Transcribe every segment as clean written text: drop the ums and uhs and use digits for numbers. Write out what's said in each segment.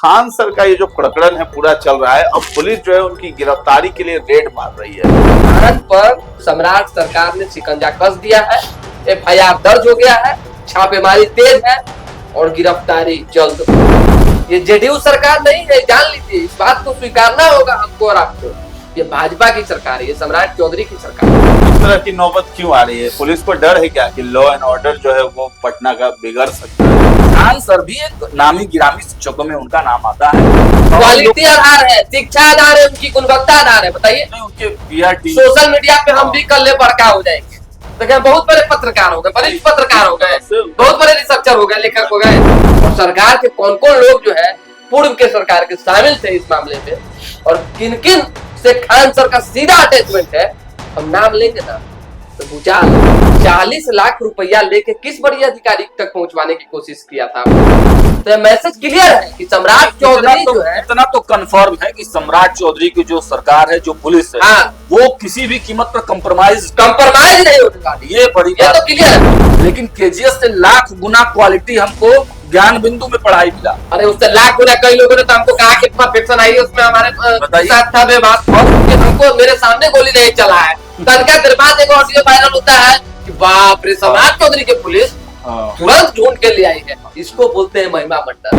Khan sir का ये जो प्रकरण है पूरा चल रहा है, अब पुलिस जो है उनकी गिरफ्तारी के लिए रेड मार रही है। भारत पर सम्राट सरकार ने शिकंजा कस दिया है, एफआईआर दर्ज हो गया है, छापेमारी तेज है और गिरफ्तारी जल्द। ये जेडीयू सरकार नहीं है, जान लीजिए, इस बात को स्वीकारना होगा हमको और आपको। ये भाजपा की सरकार है, ये सम्राट चौधरी की सरकार है। इस तरह की नौबत क्यों आ रही है? पुलिस को डर है क्या कि लॉ एंड ऑर्डर जो है वो पटना का बिगड़ सकता है? खान सर भी एक नामी गिरामी शिक्षकों में उनका नाम आता है। क्वालिटी आधार है, शिक्षा आधार है, उनकी गुणवत्ता आधार है। बताइए, उनके पीआरटी सोशल मीडिया पे हम भी कल बड़का हो जाएंगे। देखिए, बहुत बड़े पत्रकार हो गए, वरिष्ठ पत्रकार हो गए, बहुत बड़े रिसर्चर हो गए, लेखक हो गए। और सरकार के कौन कौन लोग जो है पूर्व के सरकार के शामिल थे इस मामले में, और किन किन से खान सर का सीधा अटैचमेंट है, हम नाम लेंगे ना तो भूचाल। 40 लाख रुपया लेके किस बड़ी अधिकारी तक पहुंचवाने की कोशिश किया था? तो मैसेज क्लियर है कि सम्राट चौधरी जो है, इतना तो कंफर्म है कि सम्राट चौधरी की जो सरकार है, जो पुलिस है, हाँ, वो किसी भी कीमत पर कंप्रोमाइज नहीं होने वाली। ये बड़ी ये बात तो क्लियर है। लेकिन केजीएस से लाख गुना क्वालिटी हमको ज्ञान बिंदु में पढ़ाई मिला। अरे उससे लाख गुना कई लोगों ने तो हमको कहा कि परफेक्शन आई है, उसमें हमारे साथ था बेबात, और हमको मेरे सामने गोली नहीं चला है। तनका देर बाद एक ऑडियो वायरल होता है कि बाप रे, सम्राट चौधरी की पुलिस तुरंत ढूंढ के ले आई है। इसको बोलते हैं महिमा मंडल।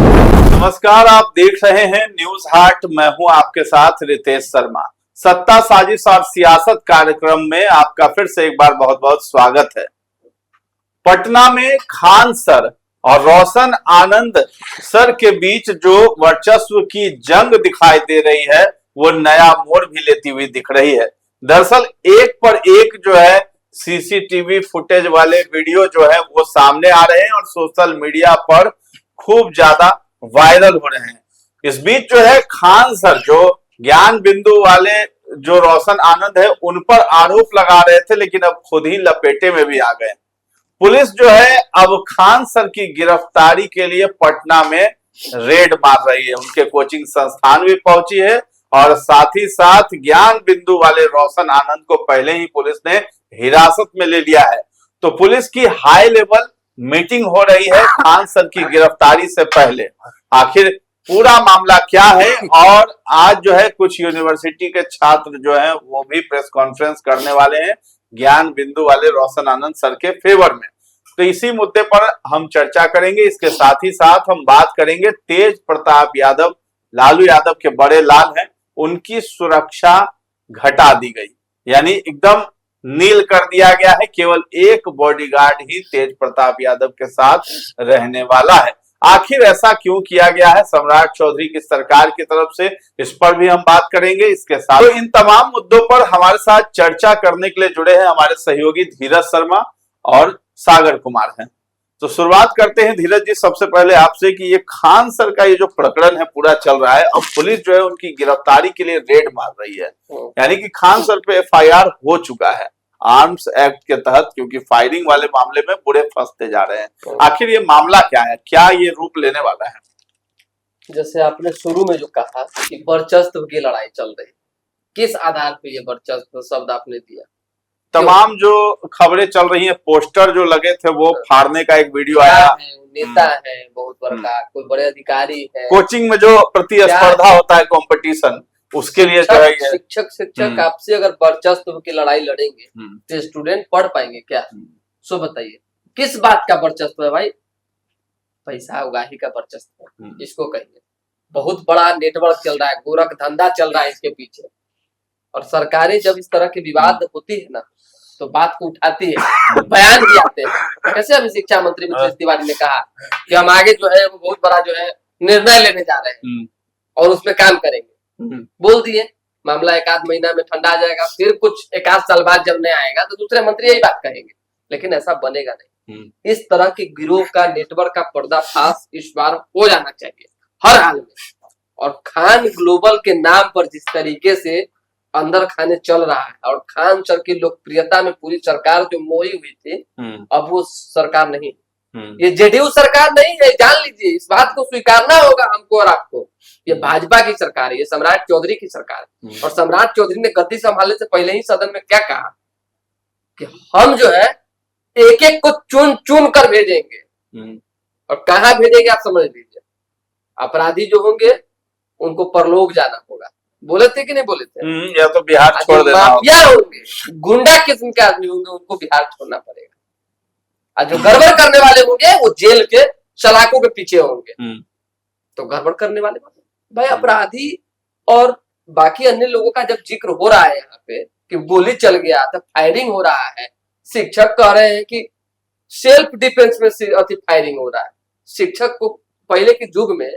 नमस्कार, आप देख रहे हैं न्यूज हाट। मैं हूं आपके साथ रितेश शर्मा। सत्ता साजिश और सियासत कार्यक्रम में आपका फिर से एक बार बहुत बहुत स्वागत है। पटना में खान सर और रोशन आनंद सर के बीच जो वर्चस्व की जंग दिखाई दे रही है, वो नया मोड़ भी लेती हुई दिख रही है। दरअसल एक पर एक जो है सीसीटीवी फुटेज वाले वीडियो जो है वो सामने आ रहे हैं और सोशल मीडिया पर खूब ज्यादा वायरल हो रहे हैं। इस बीच जो है खान सर जो ज्ञान बिंदु वाले जो रोशन आनंद है उन पर आरोप लगा रहे थे, लेकिन अब खुद ही लपेटे में भी आ गए। पुलिस जो है अब खान सर की गिरफ्तारी के लिए पटना में रेड मार रही है। उनके कोचिंग संस्थान भी पहुंची है और साथ ही साथ ज्ञान बिंदु वाले रोशन आनंद को पहले ही पुलिस ने हिरासत में ले लिया है। तो पुलिस की हाई लेवल मीटिंग हो रही है खान सर की गिरफ्तारी से पहले। आखिर पूरा मामला क्या है, और आज जो है कुछ यूनिवर्सिटी के छात्र जो हैं वो भी प्रेस कॉन्फ्रेंस करने वाले हैं ज्ञान बिंदु वाले रोशन आनंद सर के फेवर में। तो इसी मुद्दे पर हम चर्चा करेंगे। इसके साथ ही साथ हम बात करेंगे तेज प्रताप यादव, लालू यादव के बड़े लाल हैं, उनकी सुरक्षा घटा दी गई, यानी एकदम नील कर दिया गया है। केवल एक बॉडीगार्ड ही तेज प्रताप यादव के साथ रहने वाला है। आखिर ऐसा क्यों किया गया है सम्राट चौधरी की सरकार की तरफ से, इस पर भी हम बात करेंगे। इसके साथ तो इन तमाम मुद्दों पर हमारे साथ चर्चा करने के लिए जुड़े हैं हमारे सहयोगी धीरज शर्मा और सागर कुमार हैं। तो शुरुआत करते हैं धीरज जी, सबसे पहले आपसे कि ये खान सर का ये जो प्रकरण है पूरा चल रहा है, अब पुलिस जो है उनकी गिरफ्तारी के लिए रेड मार रही है, यानी कि खान सर पे एफआईआर हो चुका है आर्म्स एक्ट के तहत, क्योंकि फायरिंग वाले मामले में बुरे फंसते जा रहे हैं। आखिर ये मामला क्या है, क्या ये रूप लेने वाला है? जैसे आपने शुरू में जो कहा कि वर्चस्व की लड़ाई चल रही, किस आधार पे ये वर्चस्व शब्द आपने दिया? तमाम जो खबरें चल रही हैं, पोस्टर जो लगे थे वो फाड़ने का एक वीडियो आया है, नेता है बहुत बड़ा, कोई बड़े अधिकारी है, कोचिंग में जो प्रतिस्पर्धा होता है कंपटीशन, उसके लिए जो है शिक्षक आपसे अगर वर्चस्व की लड़ाई लड़ेंगे तो स्टूडेंट पढ़ पाएंगे क्या? सो बताइए, किस बात का वर्चस्व है भाई? पैसा उगाही का वर्चस्व, इसको कहिए। बहुत बड़ा नेटवर्क चल रहा है, गोरख धंधा चल रहा है इसके पीछे। और सरकारें जब इस तरह के विवाद होती है ना, तो बात को उठाती है, बयान भी आते हैं। कैसे अभी शिक्षा मंत्री मिथिलेश तिवारी ने कहा कि हम आगे जो है वो बहुत बड़ा जो है निर्णय लेने जा रहे हैं और उसमें काम करेंगे, बोल दिए। मामला एक आध महीना में ठंडा आ जाएगा, फिर कुछ एक आध साल बाद जब नहीं आएगा तो दूसरे मंत्री यही बात कहेंगे, लेकिन ऐसा बनेगा नहीं। इस तरह के गिरोह का नेटवर्क का पर्दाफाश इस बार हो जाना चाहिए हर हाल में। और खान ग्लोबल के नाम पर जिस तरीके से अंदर खाने चल रहा है, और खान सर की लोकप्रियता में पूरी सरकार जो मोही हुई थी, अब वो सरकार नहीं, ये जेडीयू सरकार नहीं है, जान लीजिए, इस बात को स्वीकारना होगा हमको और आपको। ये भाजपा की सरकार है, ये सम्राट चौधरी की सरकार है। और सम्राट चौधरी ने गद्दी संभालने से पहले ही सदन में क्या कहा कि हम जो है एक एक को चुन चुन कर भेजेंगे, और कहाँ भेजेंगे आप समझ लीजिए। अपराधी जो होंगे उनको परलोक जाना होगा। बोले थे कि नहीं बोले थे? या तो बिहार छोड़ देना होगा। माफिया होंगे, गुंडा किस्म के आदमी होंगे, उनको बिहार छोड़ना पड़ेगा। और जो गड़बड़ करने वाले होंगे वो जेल के सलाखों के पीछे होंगे। तो गड़बड़ करने वाले भाई अपराधी और बाकी अन्य लोगों का जब जिक्र हो रहा है यहाँ पे कि गोली चल गया था, फायरिंग हो रहा है, शिक्षक कह रहे हैं कि सेल्फ डिफेंस में फायरिंग हो रहा है। शिक्षक को पहले के युग में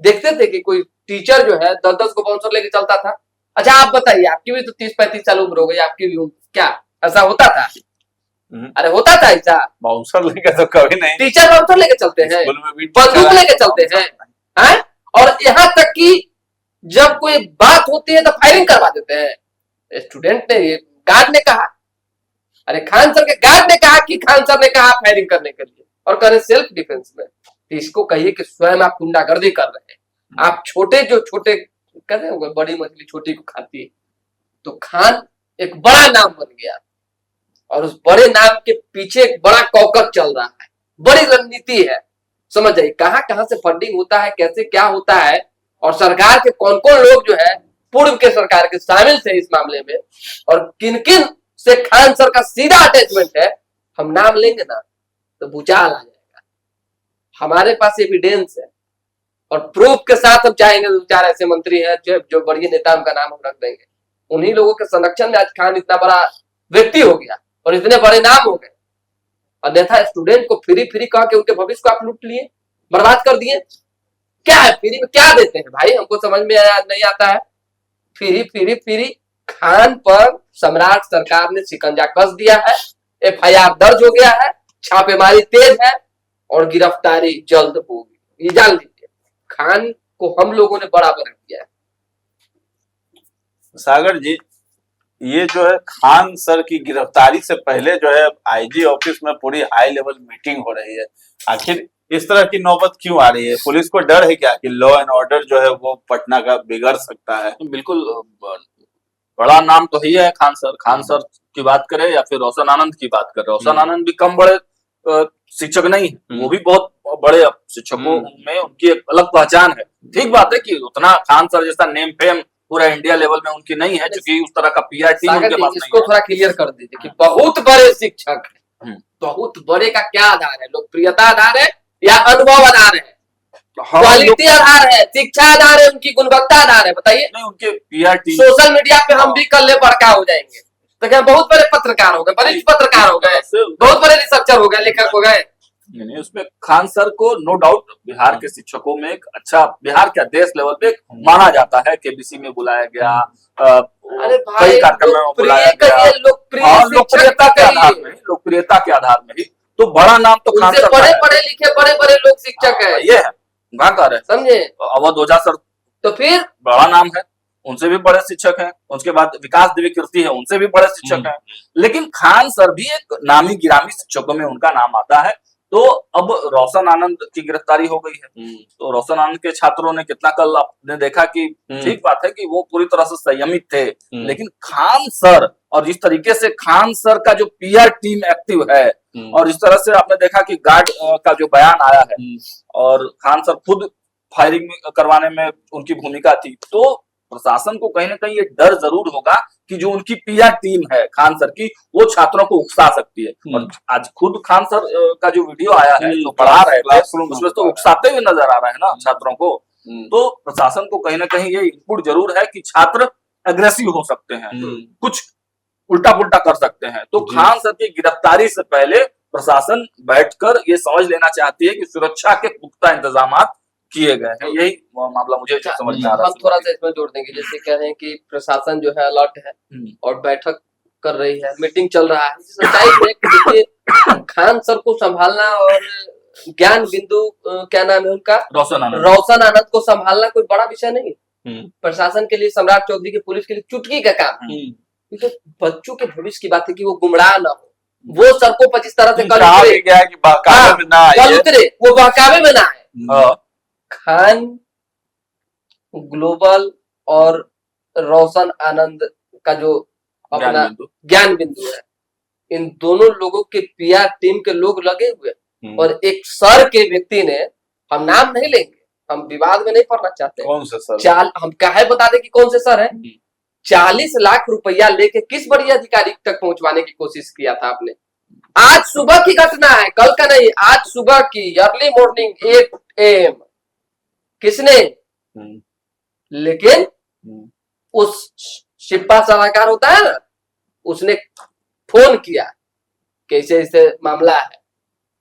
देखते थे कि कोई टीचर जो है 10-10 को बाउंसर लेके चलता था। अच्छा आप बताइए, आपकी भी तो 30-35 साल उम्र हो गई, आपकी भी उम्र, क्या ऐसा होता था? अरे होता था ऐसा? बाउंसर लेके तो कभी नहीं। टीचर बाउंसर लेके चलते हैं, बंदूक लेके चलते हैं, और यहाँ तक कि जब कोई बात होती है तो फायरिंग करवा देते हैं। स्टूडेंट ने, गार्ड ने कहा, अरे खान सर के गार्ड ने कहा कि खान सर ने कहा फायरिंग करने के लिए, और कह रहे सेल्फ डिफेंस में। तो इसको कहिए कि स्वयं आप गुंडागर्दी कर रहे हैं। आप छोटे जो छोटे कहते हैं बड़ी मछली छोटी को खाती है, तो खान एक बड़ा नाम बन गया, और उस बड़े नाम के पीछे एक बड़ा कौकस चल रहा है, बड़ी रणनीति है। समझ जाइए कहां से फंडिंग होता है, कैसे क्या होता है, और सरकार के कौन कौन लोग जो है पूर्व के सरकार के शामिल थे इस मामले में, और किन किन से खान सर का सीधा अटैचमेंट है, हम नाम लेंगे ना तो भूचाल आ जाएगा। हमारे पास एविडेंस है और प्रूफ के साथ हम चाहेंगे। 2-4 ऐसे मंत्री हैं जो बड़े नेता, उनका नाम हम रख देंगे। उन्हीं लोगों के संरक्षण में आज खान इतना बड़ा व्यक्ति हो गया और इतने बड़े नाम हो गए। अन्यथा स्टूडेंट को फ्री फ्री कह के उनके भविष्य को आप लूट लिए, बर्बाद कर दिए। क्या है फ्री में, क्या देते हैं भाई, हमको समझ में नहीं आता है। फ्री खान पर सम्राट सरकार ने शिकंजा कस दिया है, FIR दर्ज हो गया है, छापेमारी तेज है और गिरफ्तारी जल्द होगी। ये जान लीजिए, खान को हम लोगों ने बड़ा बना दिया है। सागर जी, ये जो है खान सर की गिरफ्तारी से पहले जो है IG ऑफिस में पूरी हाई लेवल मीटिंग हो रही है। आखिर इस तरह की नौबत क्यों आ रही है? पुलिस को डर है क्या कि लॉ एंड ऑर्डर जो है वो पटना का बिगड़ सकता है? बिल्कुल, बड़ा नाम तो ही है खान सर। खान सर की बात करें या फिर रोशन आनंद की बात करें, रोशन आनंद भी कम बड़े शिक्षक नहीं है, वो भी बहुत बड़े शिक्षकों में उनकी एक अलग पहचान है। ठीक बात है कि उतना खान सर जैसा नेम फेम पूरा इंडिया लेवल में उनकी नहीं है, क्योंकि उस तरह का PR टीम उनके पास इसको थोड़ा क्लियर कर दीजिए कि बहुत बड़े शिक्षक है, बहुत बड़े का क्या आधार है? लोकप्रियता आधार है या अनुभव आधार है? क्वालिटी आधार है, शिक्षा आधार है, उनकी गुणवत्ता आधार है? बताइए। नहीं, उनके PR टीम सोशल मीडिया पे हम भी कल बड़का हो जाएंगे तो क्या बहुत बड़े पत्रकार हो गए, वरिष्ठ पत्रकार हो गए, बहुत बड़े रिसर्चर हो गए, लेखक हो गए। नहीं, उसमें खान सर को नो डाउट बिहार के शिक्षकों में एक अच्छा, बिहार क्या देश लेवल पे माना जाता है। KBC में बुलाया गया, अरे कई कार्यक्रम में बुलाया गया, लोकप्रियता के आधार में ही तो बड़ा नाम तो खान सर, पढ़े पढ़े लिखे बड़े लोग शिक्षक है, ये है कर है, समझे? अवध ओझा सर तो फिर बड़ा नाम है, उनसे भी बड़े शिक्षक हैं। उसके बाद विकास देवी कीर्ति है, उनसे भी बड़े शिक्षक हैं। लेकिन खान सर भी एक नामी गिरामी शिक्षकों में उनका नाम आता है। तो अब रोशन आनंद की गिरफ्तारी हो गई है, तो रोशन आनंद के छात्रों ने कितना, कल आपने देखा कि ठीक बात है कि वो पूरी तरह से संयमित थे, लेकिन खान सर और जिस तरीके से खान सर का जो PR टीम एक्टिव है, और इस तरह से आपने देखा कि गार्ड का जो बयान आया है, और खान सर खुद फायरिंग करवाने में उनकी भूमिका थी, तो प्रशासन को कहीं ना कहीं ये डर जरूर होगा कि जो उनकी PR टीम है खान सर की, वो छात्रों को उकसा सकती है। और आज खुद खान सर का जो वीडियो आया है, जो पढ़ा रहे थे, उसमें तो उकसाते हुए नजर आ रहे हैं ना छात्रों को। तो प्रशासन को कहीं ना कहीं ये इनपुट जरूर है कि छात्र अग्रेसिव हो सकते हैं, कुछ उल्टा पुल्टा कर सकते हैं। तो खान सर की गिरफ्तारी से पहले प्रशासन बैठकर ये समझ लेना चाहती है कि सुरक्षा के पुख्ता इंतजाम किए गए हैं। यही मामला मुझे समझ में आ रहा है। हम थोड़ा सा इसमें जोड़ देंगे, जैसे कह रहे हैं कि प्रशासन जो है अलर्ट है और बैठक कर रही है, मीटिंग चल रहा है। सच्चाई है कि देखिए खान सर को संभालना और ज्ञान बिंदु क्या नाम है उनका, रोशन आनंद को संभालना कोई बड़ा विषय नहीं। प्रशासन के लिए, सम्राट चौधरी की पुलिस के लिए चुटकी का काम है। तो बच्चों के भविष्य की बात है कि वो गुमराह ना हो, वो सड़कों पर जिस तरह से कल उतरे वो बहकावे में ना है। खान ग्लोबल और रोशन आनंद का जो अपना ज्ञान बिंदु है, इन दोनों लोगों के PR टीम के लोग लगे हुए, और एक सर के व्यक्ति ने, हम नाम नहीं लेंगे, हम विवाद में नहीं पड़ना चाहते। कौन से सर? हम काहे बता दें कि कौन से सर है। 40 लाख रुपया लेके किस बड़ी अधिकारी तक पहुंचवाने की कोशिश किया था आपने। आज सुबह की घटना है, कल का नहीं, आज सुबह की अर्ली मॉर्निंग 8 AM। किसने? लेकिन उस शिप्पा सलाहकार होता है ना, उसने फोन किया कि ऐसे ऐसे मामला है,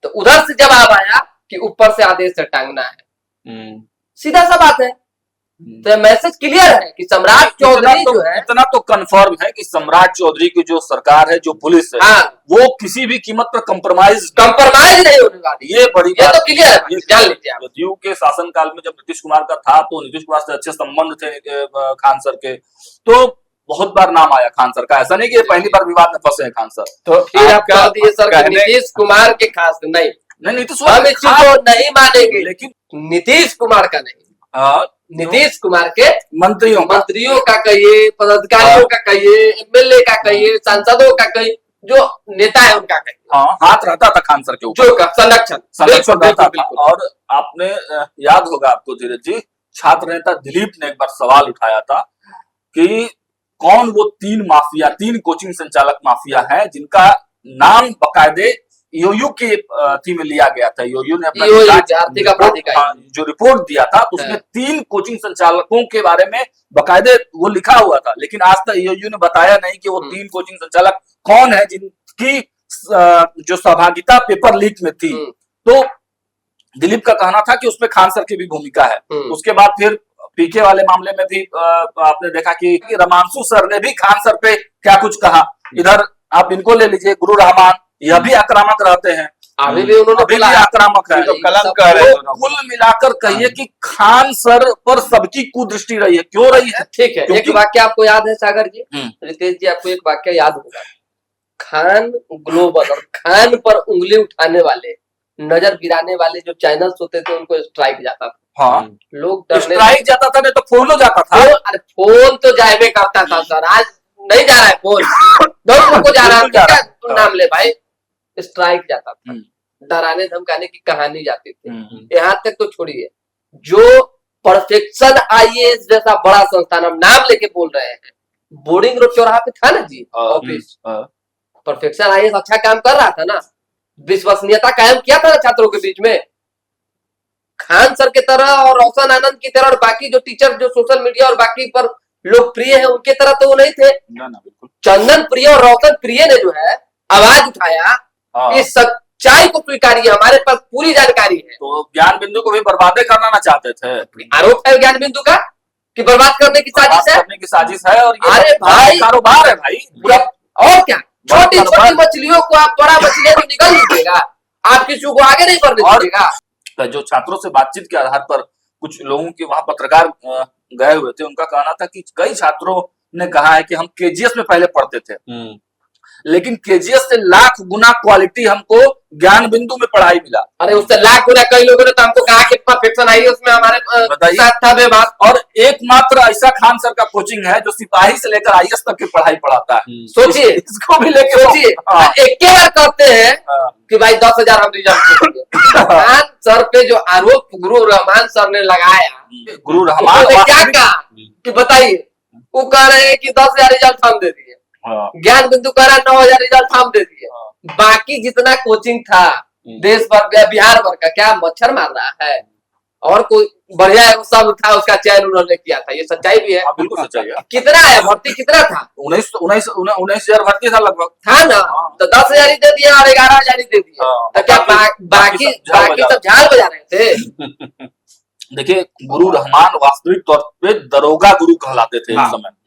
तो उधर से जवाब आया कि ऊपर से आदेश से टांगना है। सीधा सा बात है। तो मैसेज क्लियर है कि सम्राट चौधरी जो है, इतना तो कंफर्म है कि सम्राट चौधरी की जो सरकार है, जो पुलिस है, हाँ, वो किसी भी कीमत पर कंप्रोमाइज नहीं होने वाली। ये बड़ी ये बात तो क्लियर है, जान लीजिए आप। जदयू के शासनकाल में जब नीतीश कुमार का था तो नीतीश कुमार से अच्छे संबंध थे खान सर के, तो बहुत बार नाम आया खान सर का। ऐसा नहीं कि ये पहली बार विवाद में फंसे हैं खान सर। तो फिर आप कह दिए सर कि नीतीश कुमार के खास नहीं, नीतीश हम इस चीज को नहीं मानेंगे, लेकिन नीतीश कुमार का नहीं, नीतीश कुमार के मंत्रियों का कहिए, पदाधिकारियों का कहिए, MLA का कहिए, सांसदों का कहिए, जो नेता है उनका कहिए। हाँ, हाथ रहता था खान सर के ऊपर, जो संरक्षण रहता था। और आपने याद होगा आपको धीरज जी, छात्र नेता दिलीप ने एक बार सवाल उठाया था कि कौन वो 3 कोचिंग संचालक माफिया हैं जिनका नाम बकायदे ईओयू की थी में लिया गया था। ईओयू ने अपना जो रिपोर्ट दिया था तो उसमें 3 कोचिंग संचालकों के बारे में बकायदे वो लिखा हुआ था, लेकिन आज तक ईओयू ने बताया नहीं कि वो 3 कोचिंग संचालक कौन है जिनकी जो सहभागिता पेपर लीक में थी। तो दिलीप का कहना था कि उसमें खान सर की भी भूमिका है। उसके बाद फिर पीके वाले मामले में भी आपने देखा कि रमांशु सर ने भी खान सर पे क्या कुछ कहा। इधर आप इनको ले लीजिए, गुरु रहमान, यह भी आक्रामक रहते हैं, अभी भी उन्होंने आक्रामक है। तो कलम कह रहे हैं। कुल मिलाकर कहिए कि खान सर पर सबकी कुदृष्टि रही है। क्यों रही है? ठीक है, एक वाक्य आपको याद है सागर जी, रितेश जी, आपको एक वाक्य याद होगा। खान ग्लोबल और खान पर उंगली उठाने वाले, नजर गिराने वाले जो चैनल्स होते थे उनको स्ट्राइक जाता था। हाँ, लोग स्ट्राइक जाता था, नहीं तो फोन हो जाता था। अरे फोन तो जाए करता था सर, आज नहीं जा रहा है फोन, को जा रहा है, तुम नाम ले भाई। स्ट्राइक जाता था, डराने धमकाने की कहानी जाती थी। यहाँ तक तो छोड़िए, जो परफेक्शन IAS जैसा बड़ा संस्थान, हम नाम लेके बोल रहे हैं, बोर्डिंग रोड चौराहा पे था ना जी ऑफिस, परफेक्शन IAS अच्छा काम कर रहा था ना, विश्वसनीयता कायम किया था ना छात्रों के बीच में। खान सर के तरह और रोशन आनंद की तरह और बाकी जो टीचर जो सोशल मीडिया और बाकी पर लोकप्रिय है उनके तरह तो वो नहीं थे। चंदन प्रिय और रोशन प्रिय ने जो है आवाज उठाया, इस सच्चाई को स्वीकारिए, हमारे पास पूरी जानकारी है। तो ज्ञान बिंदु को भी बर्बाद करना ना चाहते थे। आरोप है ज्ञान बिंदु का कि बर्बाद करने की साजिश है। और ये अरे भाई कारोबार है भाई पूरा। और क्या, छोटी छोटी मछलियों को आप बड़ा मछलियां तो निकल लीजिएगा, आप किसी को आगे नहीं बढ़ने दीजिएगा। जो छात्रों से बातचीत के आधार पर कुछ लोगों के वहां पत्रकार गए हुए थे, उनका कहना था कि कई छात्रों ने कहा है कि हम KGS में पहले पढ़ते थे, लेकिन KGS से लाख गुना क्वालिटी हमको ज्ञान बिंदु में पढ़ाई मिला। अरे उससे लाख गुना कई लोगों ने तो हमको कहा कि परफेक्शन आई उसमें हमारे साथ था बेबात। और एकमात्र ऐसा खान सर का कोचिंग है जो सिपाही से लेकर IAS तक की पढ़ाई पढ़ाता है। सोचिए, इसको भी लेकर सोचिए, एक बार कहते हैं कि भाई 10,000 हम रिजल्ट देंगे। खान सर पे जो आरोप गुरु रहमान सर ने लगाया, गुरु रहमान क्या कहा कि बताइए, वो कह रहे हैं कि 10,000 रिजल्ट हम दे दिए, ज्ञान बिंदु कह रहा 9,000 रिजल्ट हम दे दिए। बाकी जितना कोचिंग था देश भर बिहार भर का, क्या मच्छर मार रहा है? और कोई बढ़िया सब था, उसका चयन उन्होंने किया था, ये सच्चाई भी है। बिल्कुल सच्चाई है। कितना है भर्ती, कितना था? 19,000 भर्ती था लगभग, था ना। तो 10,000 ही दे दिए और 11,000 ही दे दिए, तो क्या बाकी सब झाल बजा रहे थे? देखिए, गुरु रहमान वास्तविक तौर पे दरोगा गुरु कहलाते थे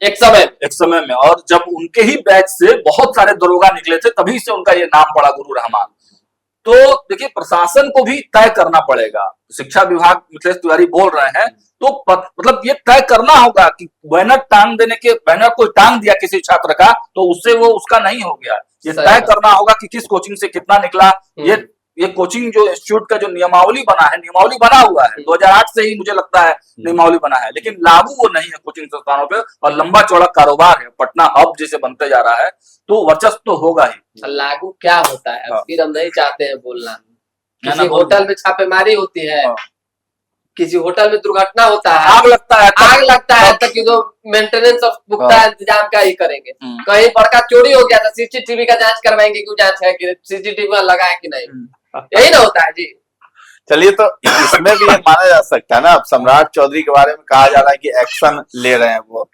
एक समय में। और जब उनके ही बैच से बहुत सारे दरोगा निकले थे, तभी से उनका ये नाम पड़ा गुरु रहमान। तो देखिए, प्रशासन को भी तय करना पड़ेगा। शिक्षा विभाग मिथिलेश तिवारी बोल रहे हैं, तो मतलब ये तय करना होगा कि बैनर कोई टांग दिया किसी छात्र का तो उससे वो उसका नहीं हो गया। ये तय करना होगा कि किस कोचिंग से कितना निकला। ये कोचिंग जो इंस्टीट्यूट का जो नियमावली बना हुआ है 2008 से ही मुझे लगता है नियमावली बना है, लेकिन लागू वो नहीं है कोचिंग संस्थानों पे। और लंबा चौड़ा कारोबार है, पटना हब जैसे बनते जा रहा है, तो वर्चस्व तो होगा ही। लागू क्या होता है फिर हम नहीं चाहते हैं बोलना। किसी होटल में छापेमारी होती है, किसी होटल में दुर्घटना होता है, आग लगता है, आग लगता है, तब की जो मेंटेनेंस और पुख्ता इंतजाम का ही करेंगे। कहीं बड़का चोरी हो गया तो सीसीटीवी का जांच करवाएंगे कि जांच है कि सीसीटीवी में लगा है कि नहीं, यही ना होता है जी। चलिए, तो इसमें भी ये माना जा सकता है ना, अब सम्राट चौधरी के बारे में कहा जा रहा है कि एक्शन ले रहे हैं वो।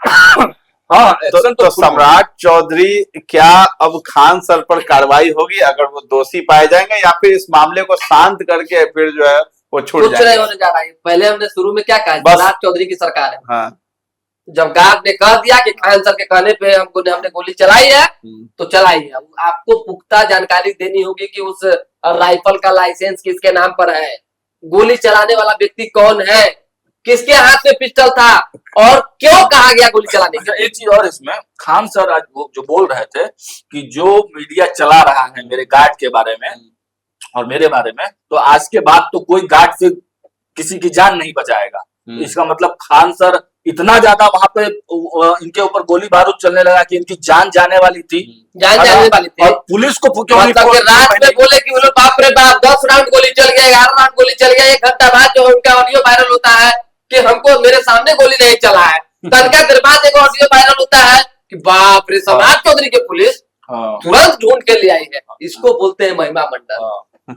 हाँ, तो सम्राट चौधरी क्या अब खान सर पर कार्रवाई होगी अगर वो दोषी पाए जाएंगे, या फिर इस मामले को शांत करके फिर जो है वो छूट कुछ नहीं जाएंगे? होने जा रहा है। पहले हमने शुरू में क्या कहा, बस। सम्राट चौधरी की सरकार है। हाँ, जब गार्ड ने कह दिया कि खान सर के कहने पे हमने गोली चलाई है, तो चलाई है। आपको पुख्ता जानकारी देनी होगी कि उस राइफल का लाइसेंस किसके नाम पर है, गोली चलाने वाला व्यक्ति कौन है, किसके हाथ में पिस्टल था और क्यों कहा गया गोली चलाने के लिए। एक चीज और इसमें, खान सर आज जो बोल रहे थे कि जो मीडिया चला रहा है मेरे गार्ड के बारे में और मेरे बारे में, तो आज के बाद तो कोई गार्ड से किसी की जान नहीं बचाएगा। इसका मतलब खान सर इतना ज्यादा वहां पे इनके ऊपर गोली बारूद चलने लगा कि इनकी जान जाने वाली थी, जान जाने वाली थी। और पुलिस को क्यों नहीं मतलब कि रात में बोले कि बोले बाप रे बाप 10 राउंड गोली चल गया, 11 राउंड गोली चल गया। 1 घंटा बाद जो उनका ऑडियो वायरल होता है कि हमको मेरे सामने गोली नहीं चला है, तनका देर बाद एक ऑडियो वायरल होता है कि बाप रे सम्राट चौधरी की पुलिस तुरंत ढूंढ के ले आई है। इसको बोलते हैं महिमा मंडल।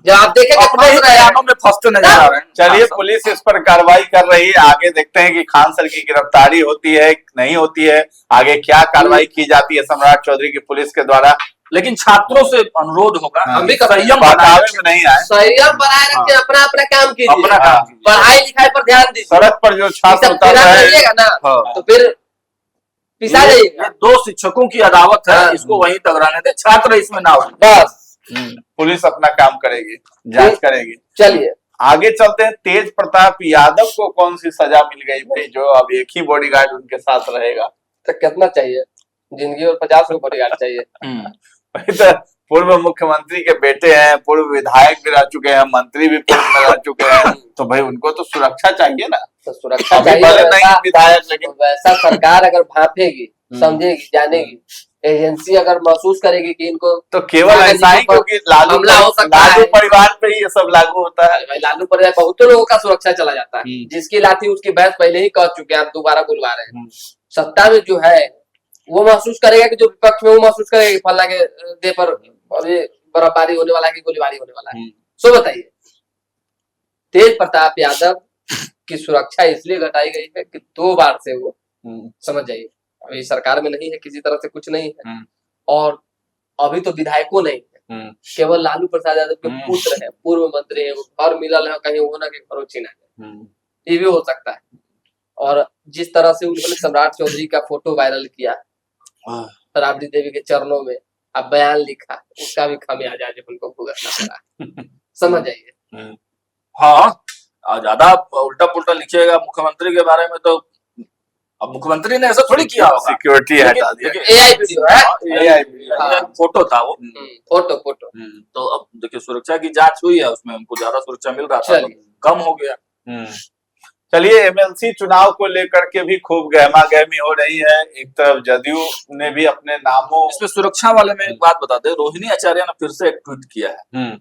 जब आप देखेंगे अपने ही बयानों में फंसते नजर आ रहे हैं। चलिए, पुलिस इस पर कार्रवाई कर रही है, आगे देखते हैं कि खान सर की गिरफ्तारी होती है नहीं होती है, आगे क्या कार्रवाई की जाती है सम्राट चौधरी की पुलिस के द्वारा। लेकिन छात्रों से अनुरोध होगा, हम भी संयम बहकावे में नहीं आए, संयम बनाए रख के अपना अपना काम कीजिए, अपना काम कीजिए। पढ़ाई लिखाई पर ध्यान दीजिए। सड़क पर जो छात्र सब उतर फिरा रहे करिएगा ना हाँ। तो फिर पिसा ये जाइएगा। 2 शिक्षकों की अदावत है, हाँ। इसको वहीं तक रहने दे, छात्र इसमें ना हो। बस पुलिस अपना काम करेगी, जांच करेगी। चलिए आगे चलते हैं, तेज प्रताप यादव को कौन सी सजा मिल गई भाई, जो अब एक ही बॉडीगार्ड उनके साथ रहेगा? तो कितना चाहिए जिंदगी और 50 को बॉडीगार्ड चाहिए। वही तो, पूर्व मुख्यमंत्री के बेटे हैं, पूर्व विधायक भी रह चुके हैं, मंत्री भी पूर्व में रह चुके हैं, तो भाई उनको तो सुरक्षा चाहिए ना। तो सुरक्षा अभी चाहिए। भले नहीं वैसा- विधायक, लेकिन वैसा सरकार अगर भापेगी, समझेगी, जानेगी, एजेंसी अगर महसूस करेगी कि इनको तो केवल ऐसा ही क्योंकि हमला हो सकता है। लालू परिवार पे ही ये सब लागू होता है। भाई लालू पर बहुतों लोगों का सुरक्षा चला जाता है। जिसकी लाठी उसकी भैंस पहले ही कह चुके हैं, आप दोबारा बुलवा रहे हैं। सत्ता में जो है वो महसूस करेगा कि जो विपक्ष में वो महसूस करेगा कि फल्ला के दे पर अभी बर्फबारी होने वाला है कि गोलीबारी होने वाला है। सो बताइए, तेज प्रताप यादव की सुरक्षा इसलिए घटाई गई है कि 2 बार से वो समझ जाइए अभी सरकार में नहीं है, किसी तरह से कुछ नहीं है, और अभी तो विधायकों नहीं है, केवल लालू प्रसाद यादव के पुत्र है, पूर्व मंत्री है, वो घर मिलल है, कहीं वो ना के घरों छीना है, ये भी हो सकता है। और जिस तरह से उन्होंने सम्राट चौधरी का फोटो वायरल किया राबड़ी देवी के चरणों में, अब बयान लिखा, उसका भी खामियाजा आज उनको भुगतना पड़ा। समझ जाइए। हाँ, ज्यादा उल्टा पुल्टा लिखिएगा मुख्यमंत्री के बारे में तो अब मुख्यमंत्री ने ऐसा थोड़ी किया होगा। सिक्योरिटी हटा दिया, एआई वीडियो है, AI वीडियो, हाँ, फोटो था वो। फोटो तो अब देखिए सुरक्षा की जांच हुई है, उसमें हमको ज्यादा सुरक्षा मिल रहा था, तो कम हो गया। चलिए, एमएलसी चुनाव को लेकर के भी खूब गहमा गहमी हो रही है। एक तरफ जदयू ने भी अपने नामों, इसमें सुरक्षा वाले में एक बात बता दे, रोहिणी आचार्य ने फिर से एक ट्वीट किया है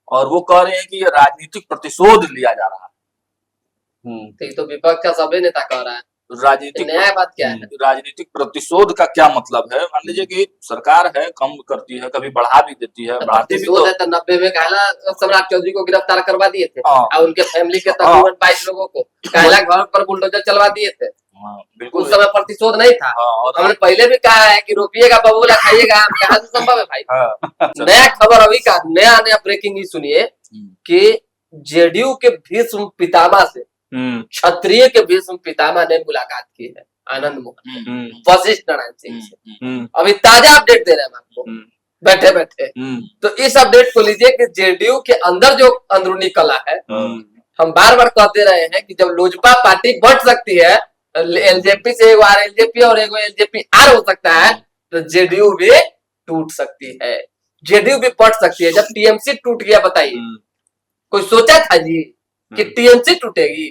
और वो कह रहे हैं कि ये राजनीतिक प्रतिशोध लिया जा रहा है। तो विपक्ष का सभी नेता कह रहा है, राजनीतिक नया बात क्या है? राजनीतिक प्रतिशोध का क्या मतलब है? मान लीजिए कि सरकार है, कम करती है, कभी बढ़ा भी देती है, बढ़ाती भी तो है। तो 90 में कहला सम्राट चौधरी को गिरफ्तार करवा दिए थे और उनके फैमिली के तकरीबन 22 लोगों को कहला घर पर बुलडोजर चलवा दिए थे। बिल्कुल उस समय प्रतिशोध नहीं था। और हमने पहले भी कहा है कि रोपिएगा बबूला खाइएगा, कहाँ से संभव है भाई। नया खबर अभी का नया ब्रेकिंग न्यूज सुनिए कि जेडीयू के भीष्म पितामह से क्षत्रिय के भीष्म पितामह ने मुलाकात की है आनंद मोहन वशिष्ठ नारायण सिंह से। अभी ताजा अपडेट दे रहे हैं आपको बैठे बैठे। तो इस अपडेट को लीजिए कि जेडीयू के अंदर जो अंदरूनी कला है, हम बार बार कहते रहे हैं कि जब लोजपा पार्टी बढ़ सकती है, एलजेपी से एगो आर एलजेपी और एगो एलजेपी आर हो सकता है, तो जेडीयू भी टूट सकती है, जेडीयू भी बढ़ सकती है। जब टीएमसी टूट गया, बताइए कोई सोचा था जी कि टीएमसी टूटेगी?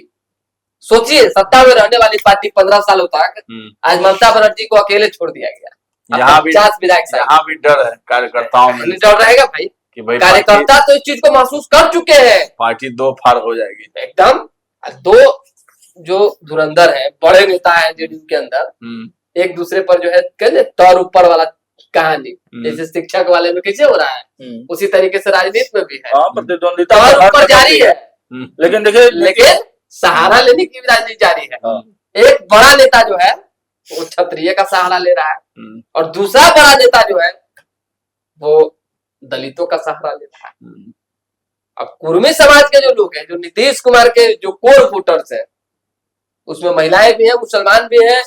सोचिए, सत्ता में रहने वाली पार्टी 15 सालों तक, आज ममता बनर्जी को अकेले छोड़ दिया गया। यहाँ भी 50 विधायक, यहाँ भी डर है कार्यकर्ताओं में, डर रहेगा भाई कि भाई कार्यकर्ता तो इस चीज को महसूस कर चुके हैं, पार्टी 2 फाड़ हो जाएगी। एकदम दो जो धुरंधर है, बड़े नेता है जेडीयू के अंदर, एक दूसरे पर जो है कहते तौर ऊपर वाला कहानी, जैसे शिक्षक वाले में कैसे हो रहा है, उसी तरीके से राजनीति में भी है। प्रतिद्वंदिता तौर ऊपर जारी है, लेकिन देखिए, लेकिन सहारा लेने की भी राजनीति जारी है। एक बड़ा नेता जो है वो क्षत्रिय का सहारा ले रहा है, और दूसरा बड़ा नेता जो है वो दलितों का सहारा ले रहा है। अब कुर्मी समाज के जो लोग हैं, जो नीतीश कुमार के जो कोर वोटर्स है, उसमें महिलाएं भी हैं, मुसलमान भी हैं,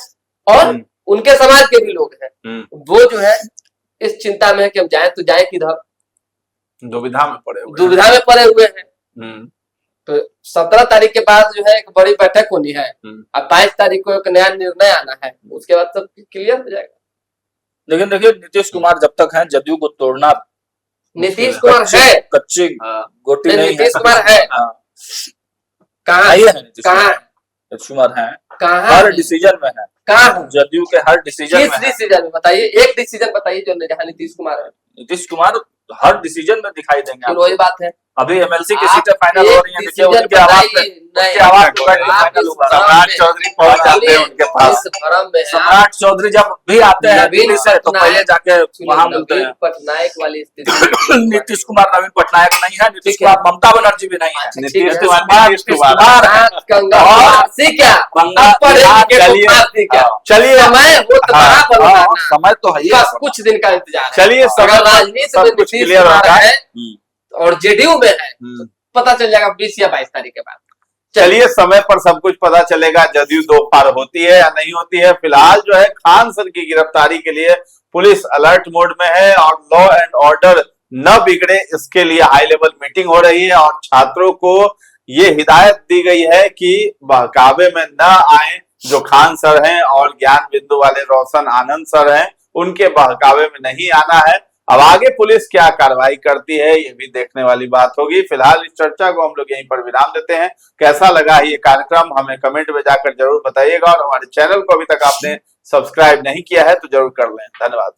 और उनके समाज के भी लोग हैं, वो जो है इस चिंता में है कि हम जाए तो जाए किधर, दुविधा में पड़े हुए हैं। तो 17 तारीख के बाद जो है एक बड़ी बैठक होनी है, अब 22 तारीख को एक नया निर्णय आना है, उसके बाद सब क्लियर हो जाएगा। लेकिन देखिए, नीतीश कुमार जब तक है, जदयू को तोड़ना, नीतीश कुमार है, कच्ची गोटी नहीं है। नीतीश कुमार है, कहाँ है नीतीश कुमार है, हर डिसीजन में है, कहाँ जदयू के हर डिसीजन में। किस डिसीजन में बताइए, एक डिसीजन बताइए जो जहाँ नीतीश कुमार है। नीतीश कुमार हर डिसीजन में दिखाई देंगे। फिर वही बात है, अभी एमएलसी की सीटें फाइनल हो रही हैं, देखिए उनके आवाज पे फाइनल हुआ। सम्राट चौधरी पहुंच जाते हैं उनके पास। सम्राट चौधरी जब भी आते हैं दिल्ली से, तो पहले जाके वहां मिलते हैं। पटनायक वाली स्थिति नीतीश कुमार नवीन पटनायक नहीं है, नीतीश कुमार ममता बनर्जी भी नहीं है। नीतीश चलिए समय तो है, कुछ दिन का इंतजार। चलिए, राजनीति में कुछ क्लियर होगा है और जेडीयू में है, पता चल जाएगा 20 या 22 तारीख के बाद। चलिए, समय पर सब कुछ पता चलेगा, जदयू दो पार होती है या नहीं होती है। फिलहाल जो है खान सर की गिरफ्तारी के लिए पुलिस अलर्ट मोड में है, और लॉ एंड ऑर्डर न बिगड़े इसके लिए हाई लेवल मीटिंग हो रही है, और छात्रों को ये हिदायत दी गई है कि बहकावे में न आए। जो खान सर हैं और ज्ञान बिंदु वाले रोशन आनंद सर हैं, उनके बहकावे में नहीं आना है। अब आगे पुलिस क्या कार्रवाई करती है, ये भी देखने वाली बात होगी। फिलहाल इस चर्चा को हम लोग यहीं पर विराम देते हैं। कैसा लगा ये कार्यक्रम हमें कमेंट में जाकर जरूर बताइएगा, और हमारे चैनल को अभी तक आपने सब्सक्राइब नहीं किया है तो जरूर कर लें। धन्यवाद।